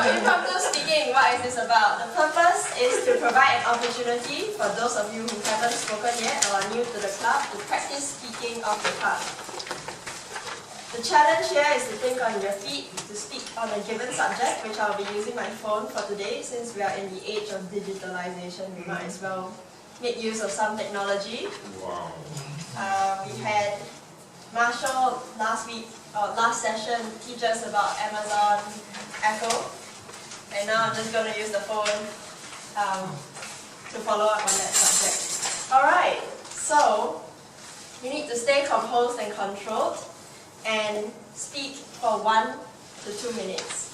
Impromptu speaking, what is this about? The purpose is to provide an opportunity for those of you who haven't spoken yet or are new to the club to practice speaking off the cuff. The challenge here is to think on your feet to speak on a given subject, which I'll be using my phone for today. Since we are in the age of digitalization, we might as well make use of some technology. Wow. We had Marshall last session teach us about Amazon Echo, and now I'm just going to use the phone to follow up on that subject. Alright, so you need to stay composed and controlled and speak for 1 to 2 minutes.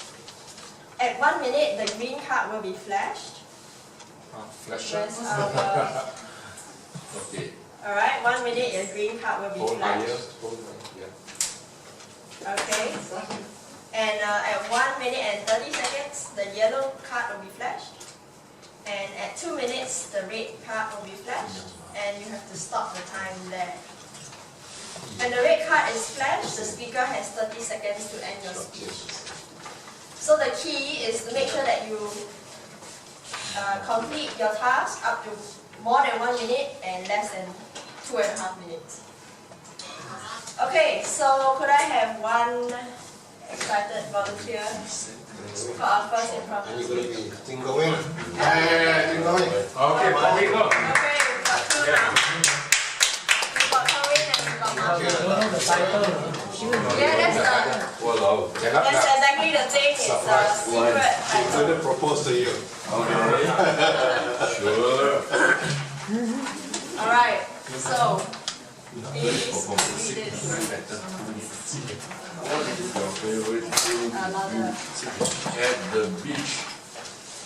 At 1 minute, the green card will be flashed. Flash. Okay. Alright, 1 minute, your green card will be flashed. Okay. And at 1 minute and 30 seconds, the yellow card will be flashed. And at 2 minutes, the red card will be flashed. And you have to stop the time there. When the red card is flashed, the speaker has 30 seconds to end your speech. So the key is to make sure that you complete your task up to more than 1 minute and less than 2.5 minutes. Okay, so could I have one excited volunteer for our first impromptu? Tingling. Yeah, tingling. Okay, go. Okay, we've got two now. We've got Corwin and we've got Marshall. Yeah, that's exactly the thing. It's a secret title. I propose to you. Okay. Sure. Alright, so please read this. What is your favorite thing at the beach?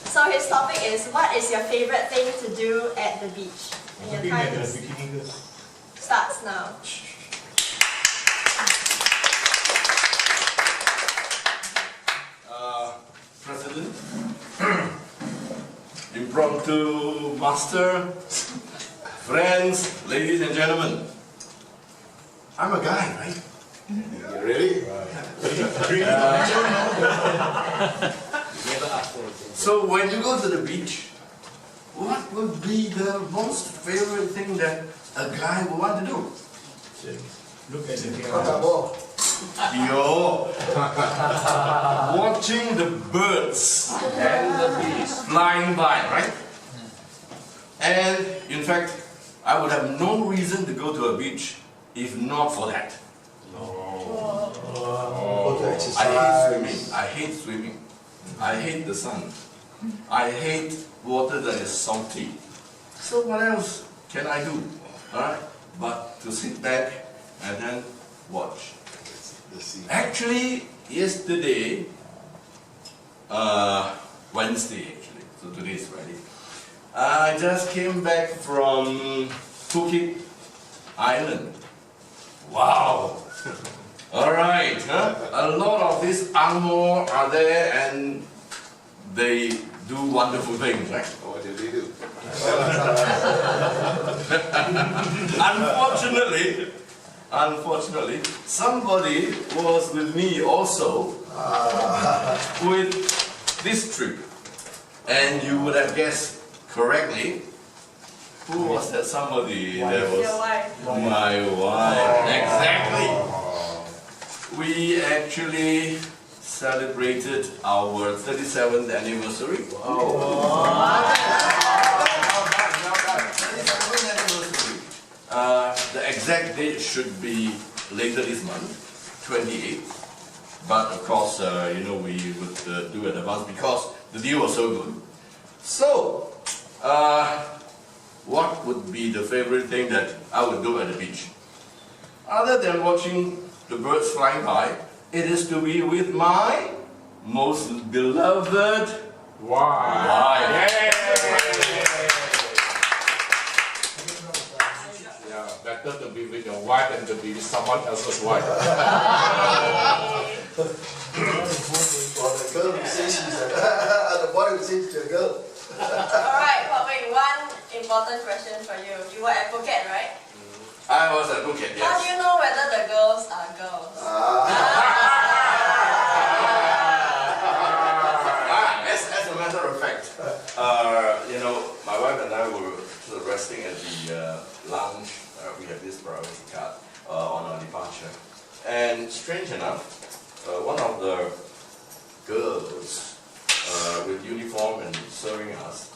So his topic is, what is your favorite thing to do at the beach? And your time starts now. President, Impromptu master, friends, ladies and gentlemen. I'm a guy, right? Really? So when you go to the beach, what would be the most favorite thing that a guy would want to do? Look at it. Yo, watching the birds and the bees flying by, right? And in fact, I would have no reason to go to a beach if not for that. I hate swimming. I hate the sun. I hate water that is salty. So what else can I do? Alright? But to sit back and then watch. Actually, yesterday, Wednesday actually, so today is Friday, I just came back from Phuket Island. Wow! Alright, a lot of these Angmo are there and they do wonderful things, right? What did they do? Unfortunately, somebody was with me also with this trip. And you would have guessed correctly, who was that somebody? That was Your wife. my wife. Exactly. We actually celebrated our 37th anniversary. The exact date should be later this month, 28th. But of course, we would do it advance because the deal was so good. So, what would be the favorite thing that I would do at the beach? Other than watching the birds flying by, it is to be with my most beloved wife. Yeah, better to be with your wife than to be with someone else's wife. For the girl who says she's the boy who says she's a girl. Alright, wait, one important question for you. You were at Phuket, right? I was at Phuket, yes. How do you know whether the girls are girls? I girls with uniform and serving us.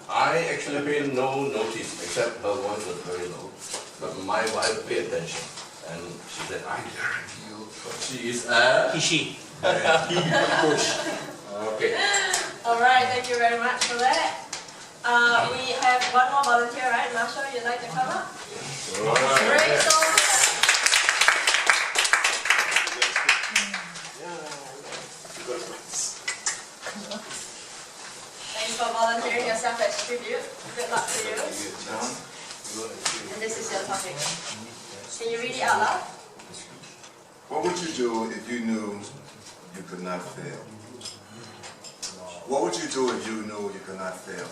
I actually paid no notice, except her voice was very low. But my wife paid attention, and she said, "I guarantee you, she is a..." She. Okay. All right, thank you very much for that. We have one more volunteer, right? Marshall, you'd like to come up? Great, so thanks for volunteering yourself as tribute. Good luck to you. And this is your topic. Can you read it out loud? What would you do if you knew you could not fail? What would you do if you knew you could not fail?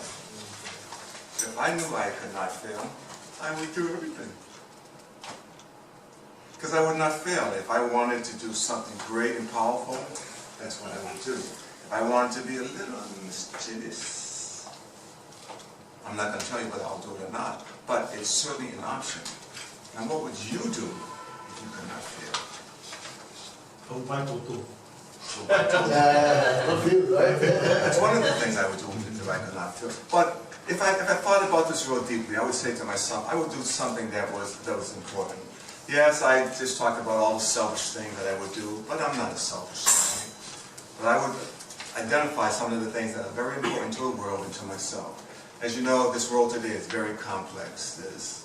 If I knew I could not fail, I would do everything. Because I would not fail. If I wanted to do something great and powerful, that's what I would do. If I wanted to be a little mischievous, I'm not going to tell you whether I'll do it or not, but it's certainly an option. And what would you do if you could not fail? That's one of the things I would do if I could not fail. But if I thought about this real deeply, I would say to myself, I would do something that was important. Yes, I just talked about all the selfish things that I would do, but I'm not a selfish guy. But I would identify some of the things that are very important to the world and to myself. As you know, this world today is very complex. There's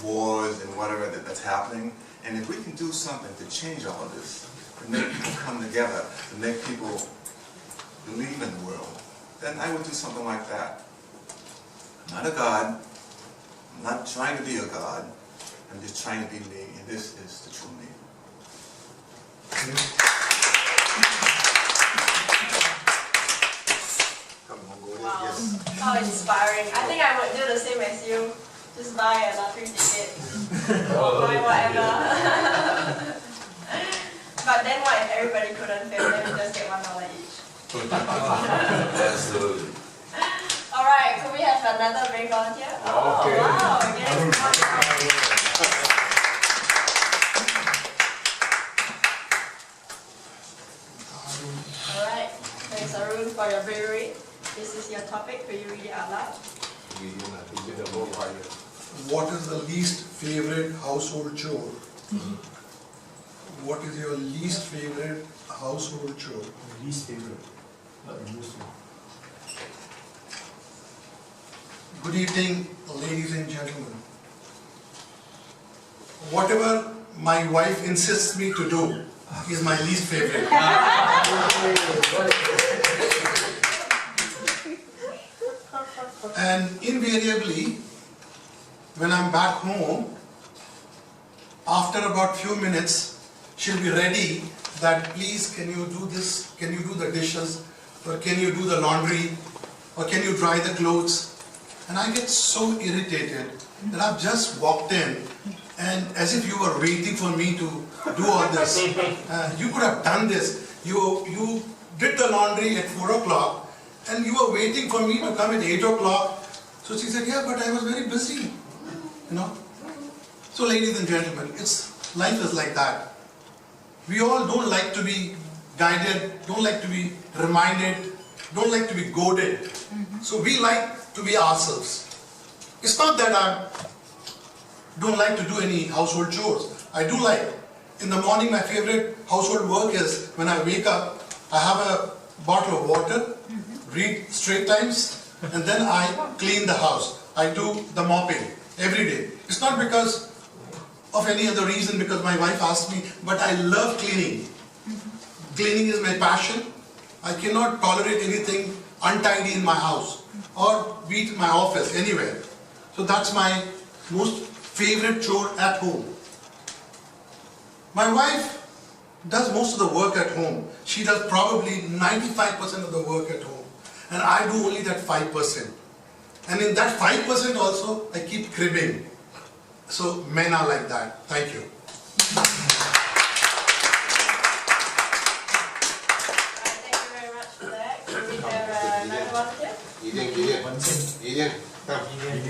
wars and whatever that's happening. And if we can do something to change all of this, to make people come together, to make people believe in the world, then I would do something like that. I'm not a god. I'm not trying to be a god. I'm just trying to be me, and this is the true me. Wow, how inspiring. I think I would do the same as you. Just buy a lottery ticket. Or buy whatever. But then what if everybody couldn't fail? Then we just get $1 each. Absolutely. Alright, could we have another brave volunteer? Oh, Okay. wow, again. Alright, thanks Arun for your bravery. This is your topic. Could you read it out loud? What is the least favorite household chore? What is your least favorite household chore? Least favorite. Not the most one. Good evening, ladies and gentlemen. Whatever my wife insists me to do is my least favorite. And invariably, when I'm back home, after about few minutes, she'll be ready that please can you do this, can you do the dishes, or can you do the laundry, or can you dry the clothes? And I get so irritated that I've just walked in and as if you were waiting for me to do all this. You could have done this. You did the laundry at 4 o'clock and you were waiting for me to come at 8 o'clock. So she said, yeah, but I was very busy, you know. So ladies and gentlemen, life is like that. We all don't like to be guided, don't like to be reminded, don't like to be goaded. So we like to be ourselves. It's not that I don't like to do any household chores. I do like. In the morning, my favorite household work is when I wake up, I have a bottle of water, read straight times, and then I clean the house. I do the mopping every day. It's not because of any other reason, because my wife asked me, but I love cleaning. Cleaning is my passion. I cannot tolerate anything untidy in my house or be it my office, anywhere. So that's my most favorite chore at home. My wife does most of the work at home. She does probably 95% of the work at home. And I do only that 5%. And in that 5% also, I keep cribbing. So men are like that. Thank you. Thank you very much for that. Can we have another volunteer?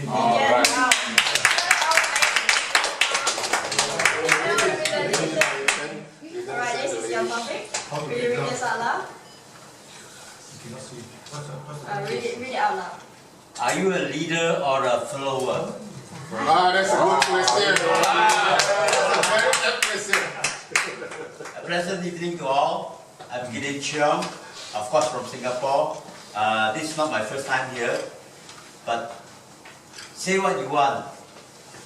Alright. Alright, this is your topic. How to Will you get read down? this out loud? You cannot see. What's the Read it out loud. Are you a leader or a follower? That's a good question. That's a very good question. A pleasant evening to all. I'm Gideon Cheong, of course from Singapore. This is not my first time here, but say what you want.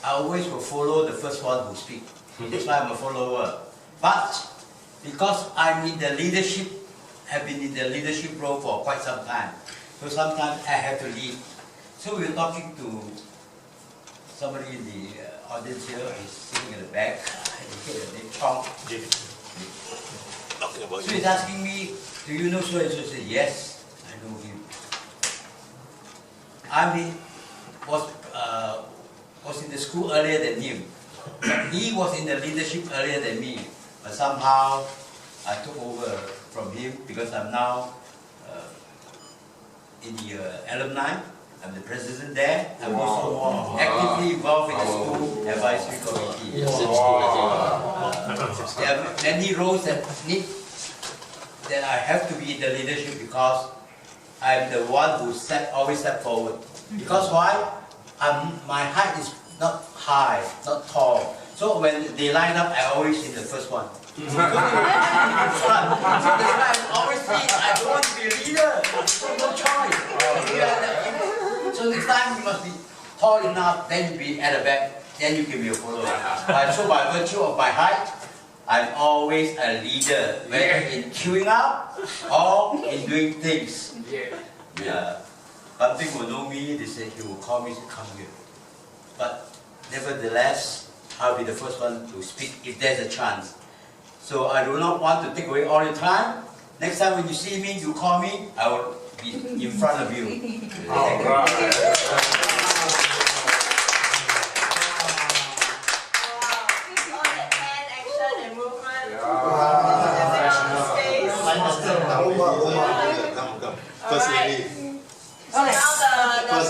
I always will follow the first one who speaks. That's why I'm a follower. But because I'm in the leadership, have been in the leadership role for quite some time, so sometimes I have to lead. So we're talking to somebody in the audience here. He's sitting in the back. He get a name, Chong. So he's asking me, do you know so and so? I said, yes, I know him. Was in the school earlier than him. But he was in the leadership earlier than me. But somehow I took over from him because I'm now in the alumni. I'm the president there. I'm also actively involved in the school advisory committee. There are many roles that I have to be in the leadership because I'm the one who always step forward. Because why? My height is not high, not tall. So when they line up, I always in the first one. So that's why I'm always lead. I don't want to be a leader. No choice. So next time you must be tall enough, then you be at the back, then you can be a follower. So by virtue of my height, I'm always a leader, whether in queuing up or in doing things. Some people will know me, they say he will call me to come here. But nevertheless, I'll be the first one to speak if there's a chance. So I do not want to take away all the time. Next time when you see me, you call me, I will be in front of you. First lady. So now the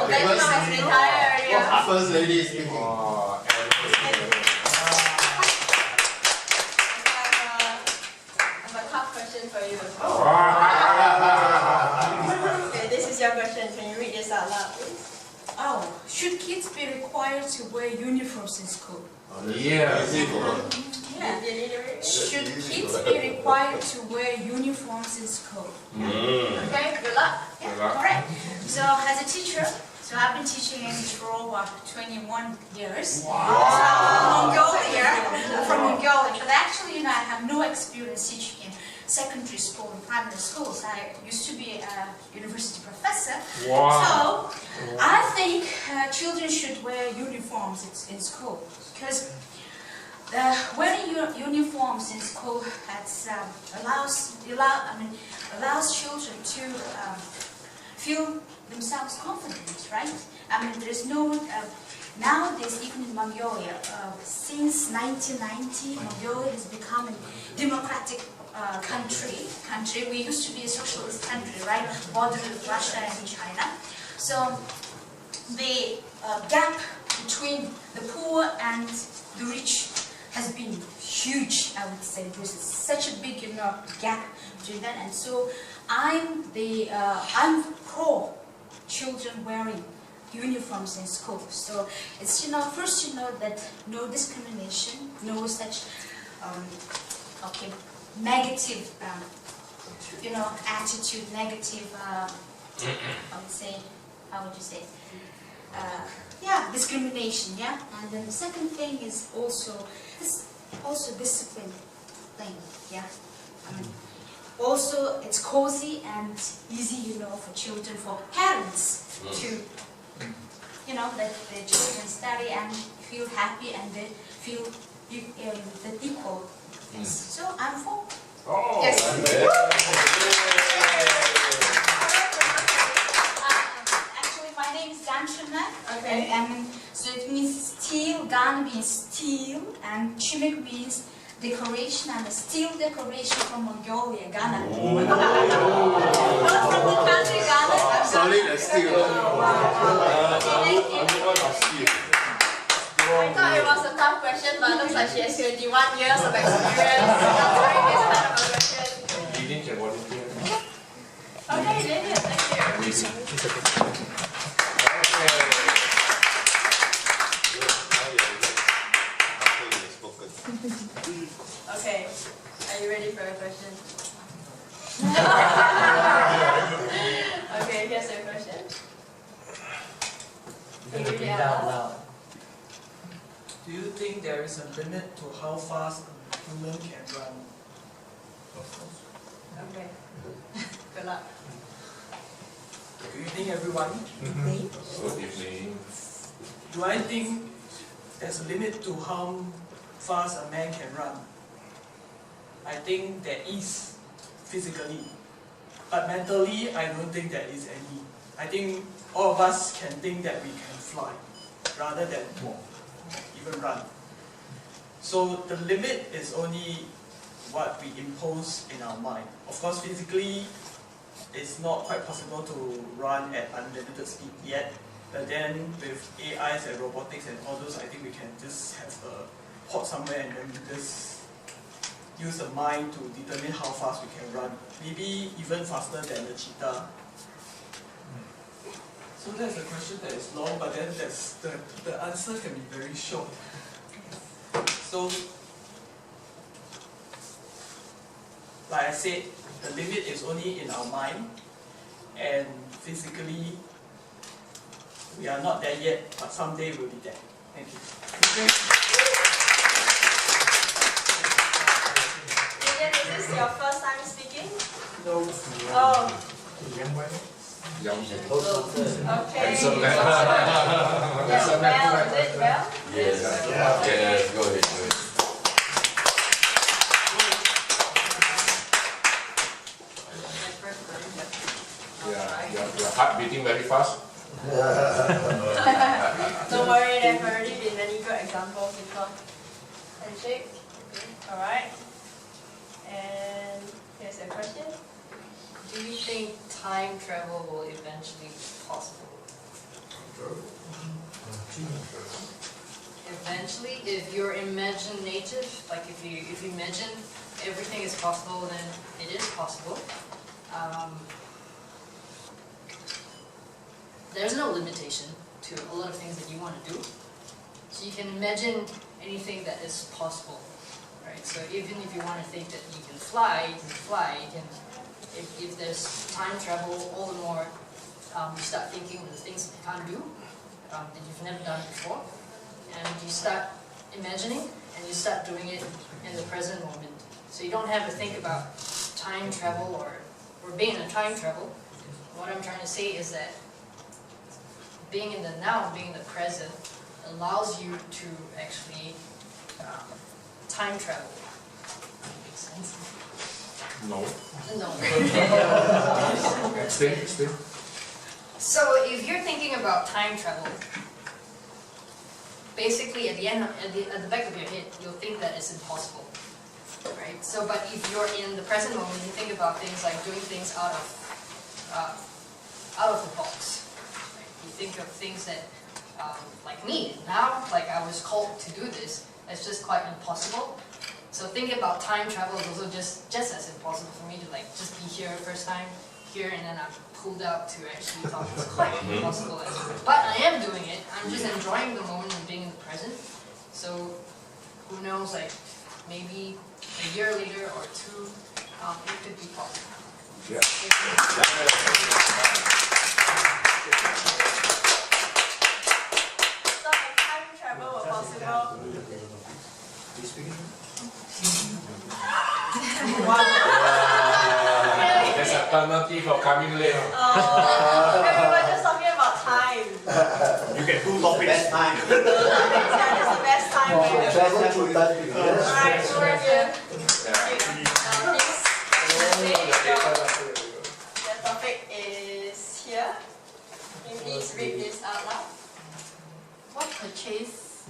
Benjamin has retired already. First lady is speaking. I have a tough question for you. Okay, this is your question. Can you read this out loud, please? Oh, should kids be required to wear uniforms in school? Yeah. Yeah. Did you read it? Should kids be required to wear uniforms in school? Okay, good luck. Yeah, correct. So as a teacher, so I've been teaching English for over 21 years. Wow. So from Mongolia. But actually, I have no experience teaching in secondary school and primary schools. I used to be a university professor. Wow. So I think children should wear uniforms in school because wearing uniforms in school allows children to feel themselves confident, right? I mean, there's no nowadays, even in Mongolia, since 1990, Mongolia has become a democratic country. We used to be a socialist country, right? Bordered with Russia and China. So the gap between the poor and the rich has been huge, I would say. There's such a big gap between that, and so I'm pro children wearing uniforms in school. So it's first that no discrimination, no such negative attitude, negative I would say, how would you say? Discrimination, And then the second thing is also discipline thing, I mean, also it's cozy and easy, for children, for parents to, that their children study and feel happy and they feel that equal. So I'm for. Yes. Actually, my name is Ganchana. Okay. So it means steel. Gan means steel, and chimik means decoration, and a steel decoration from Mongolia, Ghana. From the country Ghana. Solid as steel. Thank you. I thought it was a tough question, but it looks like she has 21 years of experience answering this kind of a question. Okay, here's your question. You're gonna read out loud. Do you think there is a limit to how fast a human can run? Okay. Good luck. Good evening, everyone. Good evening. Do I think there's a limit to how fast a man can run? I think there is, physically. But mentally, I don't think there is any. I think all of us can think that we can fly, rather than walk, even run. So the limit is only what we impose in our mind. Of course, physically, it's not quite possible to run at unlimited speed yet. But then with AIs and robotics and all those, I think we can just have a port somewhere and then we just use the mind to determine how fast we can run. Maybe even faster than the cheetah. So that's a question that is long, but then that's the answer can be very short. So, like I said, the limit is only in our mind, and physically, we are not there yet, but someday we'll be there. Thank you. Vivian, is this your first time speaking? No. Oh, Young. okay. Handsome man. Yes, well, is it well? Yes. Yes, go ahead. Your heart beating very fast. Don't worry, there have already been many good examples before. Handshake. Alright. And here's your question. Do you think time travel will eventually be possible? Eventually, if you're imaginative, like if you imagine everything is possible, then it is possible. There's no limitation to a lot of things that you want to do. So you can imagine anything that is possible, right? So even if you want to think that you can fly, you can fly. You can, if there's time travel, all the more you start thinking of the things that you can't do, that you've never done before, and you start imagining, and you start doing it in the present moment. So you don't have to think about time travel or being in a time travel. What I'm trying to say is that being in the now, being in the present, allows you to actually time travel. Makes sense? No. No. Stay. So if you're thinking about time travel, basically at the back of your head, you'll think that it's impossible, right? So, but if you're in the present moment, you think about things like doing things out of the box. You think of things that, like me, now, like I was called to do this, it's just quite impossible. So thinking about time travel is also just as impossible for me to like just be here first time, here, and then I'm pulled out to actually talk. It's quite impossible. But I am doing it. I'm just enjoying the moment of being in the present. So who knows, like maybe a year later or two, it could be possible. Yeah. So if time travel were possible, There's an alternative for coming late. we were just talking about time. You can do topics. Best time. Yeah, it's the best time. Alright, sure, yeah. The topic is here. Can you please read this out loud? What purchase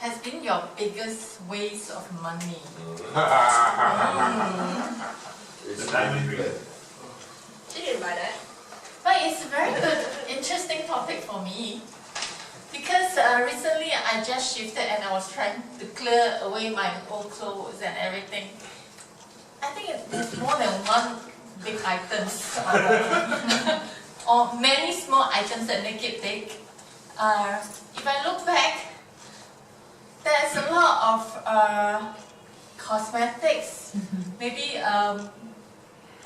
has been your biggest waste of money? The diamond ring. She didn't buy that. But it's a very good, interesting topic for me. Because recently I just shifted and I was trying to clear away my old clothes and everything. I think it's more than one big items. Or many small items that make it big. If I look back, there's a lot of cosmetics, maybe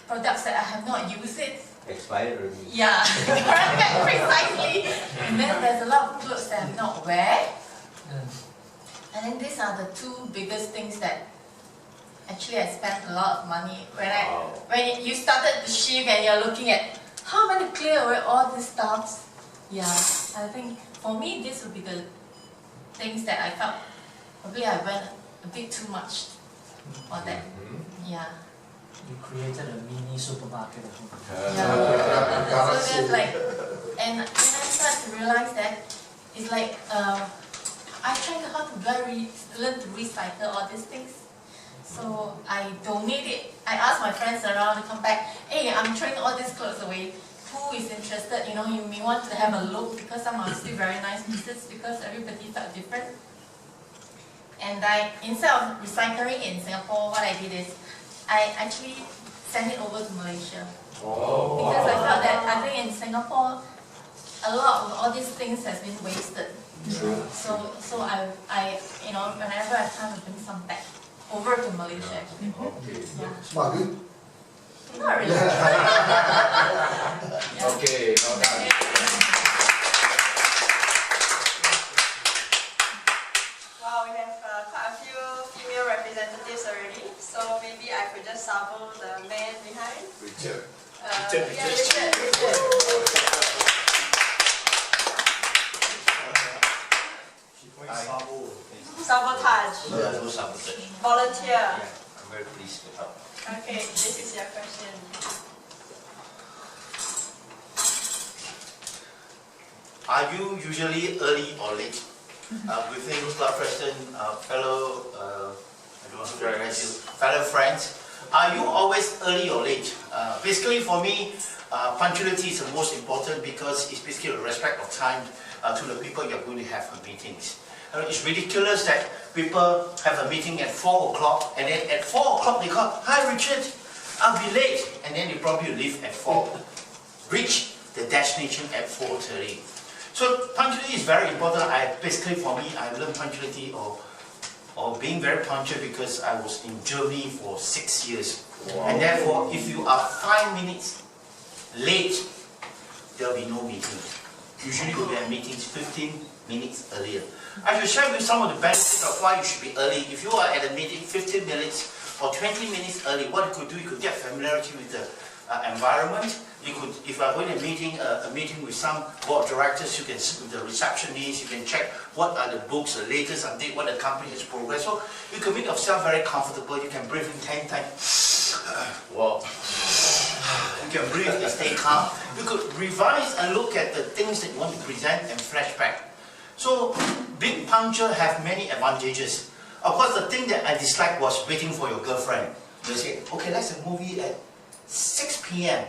products that I have not used it. Expired already. Yeah, correct, precisely. And then there's a lot of clothes that I'm not wear. And then these are the two biggest things that actually I spent a lot of money. When you started the shift and you're looking at how am I going to clear away all these stuffs. Yeah, I think for me this would be the things that I felt probably I went a bit too much on that. Yeah. You created a mini supermarket or something. Yeah. So there's like, and when I started to realize that, it's like, I tried hard to learn to recycle all these things. So I donate it. I asked my friends around to come back, hey, I'm throwing all these clothes away. Who is interested? You know, you may want to have a look because some are still very nice pieces because everybody felt different. And instead of recycling in Singapore, what I did is, I actually sent it over to Malaysia. Because I felt that I think in Singapore, a lot of all these things has been wasted. So I you know, whenever I come, I bring some back over to Malaysia actually. Yeah. Smart, good. Not really. Okay, well done. Wow, we have quite a few female representatives already, so maybe I could just sample the man behind. Richard. Yeah, Richard. Sabotage. No sabotage. Volunteer. Yeah, I'm very pleased to help. Okay, this is your question. Are you usually early or late? Within Club Preston, fellow, I don't know who to address you, fellow friends, are you always early or late? Basically for me, punctuality is the most important because it's basically a respect of time to the people you're going to have for meetings. It's ridiculous that people have a meeting at 4 o'clock and then at 4 o'clock they call, hi Richard, I'll be late, and then they probably leave at 4. Reach the destination at 4:30. So punctuality is very important. Basically for me, I learned punctuality or being very punctual because I was in Germany for 6 years. Wow. And therefore, if you are 5 minutes late, there will be no meeting. Usually we'll have meetings 15 minutes earlier. I should share with you some of the benefits of why you should be early. If you are at a meeting 15 minutes or 20 minutes early, what you could do, you could get familiarity with the environment. You could, if you are going to a meeting with some board of directors, you can sit with the receptionist, you can check what are the books, the latest update, what the company has progressed. So you can make yourself very comfortable. You can breathe in 10 times. Wow. You can breathe and stay calm. You could revise and look at the things that you want to present and flashback. So being punctual have many advantages. Of course, the thing that I disliked was waiting for your girlfriend. They say, okay, let's have a movie at 6 p.m.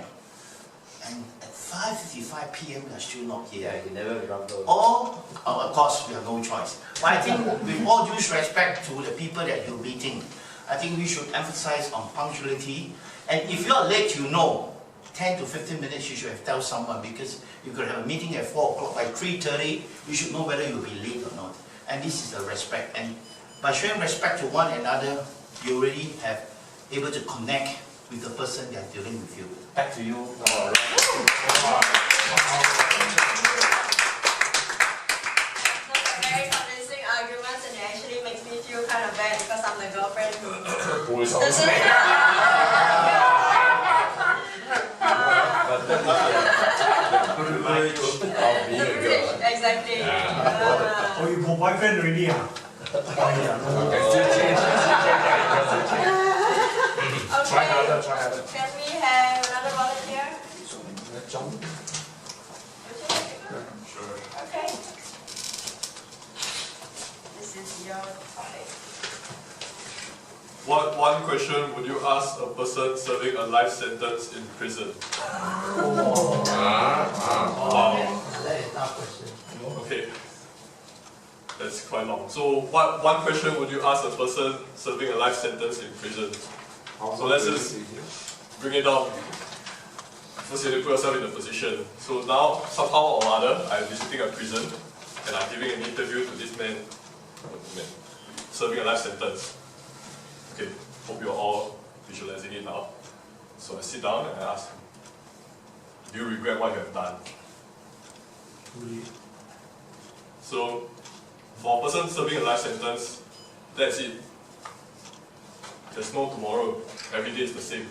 And at 5:55 p.m. we are still not here. Yeah, you never remember. Or, of course, we have no choice. But I think with all due respect to the people that you're meeting, I think we should emphasize on punctuality. And if you're late, you know, 10 to 15 minutes you should have told someone because you could have a meeting at 4 o'clock. By 3:30, you should know whether you'll be late or not. And this is the respect. And by showing respect to one another, you already have able to connect with the person they are dealing with you. Back to you. Those are very convincing arguments, and it actually makes me feel kind of bad because I'm the girlfriend who doesn't. Exactly. Oh, you got boyfriend already, ah? Try harder, try harder. Can we have another volunteer? Jump. Sure. Okay. This is your topic. One question would you ask a person serving a life sentence in prison? Wow. That is tough question. Okay. That's quite long. So one question would you ask a person serving a life sentence in prison? So let's just bring it down. First you have to put yourself in the position. So now, somehow or other, I'm visiting a prison and I'm giving an interview to this man serving a life sentence. Okay, hope you're all visualizing it now. So I sit down and I ask him, do you regret what you have done? So, for a person serving a life sentence, that's it. There's no tomorrow. Every day is the same.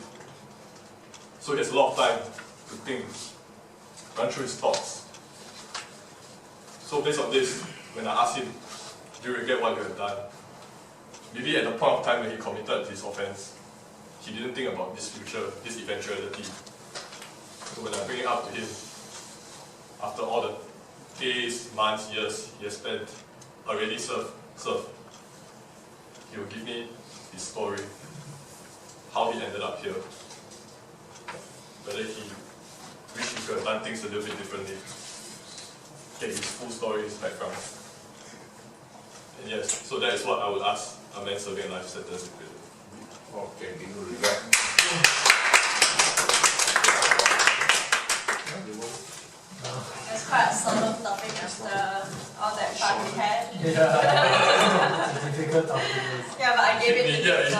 So he has a lot of time to think, run through his thoughts. So based on this, when I asked him, do you regret what you have done? Maybe at the point of time when he committed this offense, he didn't think about this future, this eventuality. So when I bring it up to him, after all the days, months, years he has spent already served, he will give me his story, how he ended up here, whether he wished he could have done things a little bit differently, get his full story, his background. And yes, so that is what I would ask a man serving a life sentence in prison. Okay, do you regret? It's quite a solemn topic after all that fun we had. Yeah, it's a difficult topic. Yeah, but I gave it to you. So.